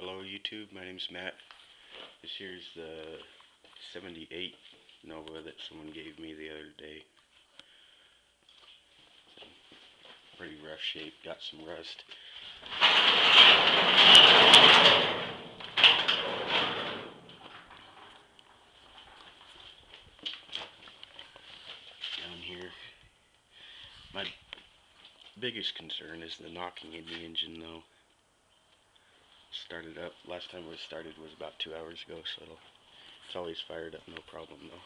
Hello YouTube, my name's Matt. This here's the 78 Nova that someone gave me the other day. Pretty rough shape, got some rust. Down here, my biggest concern is the knocking in the engine though. Started up, last time it was started was about 2 hours ago, so it's always fired up, no problem though.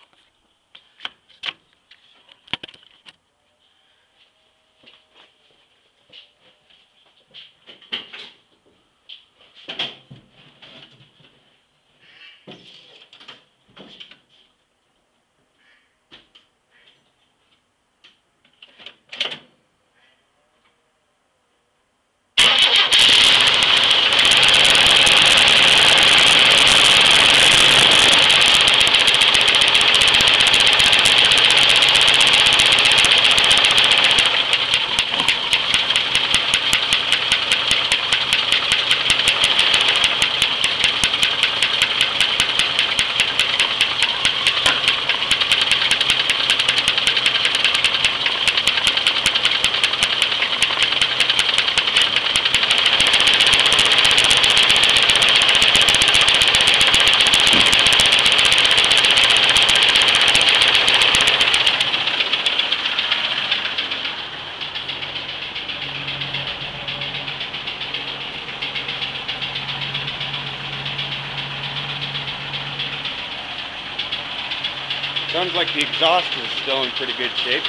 Sounds like the exhaust is still in pretty good shape.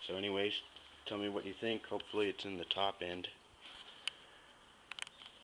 So anyways, tell me what you think. Hopefully it's in the top end.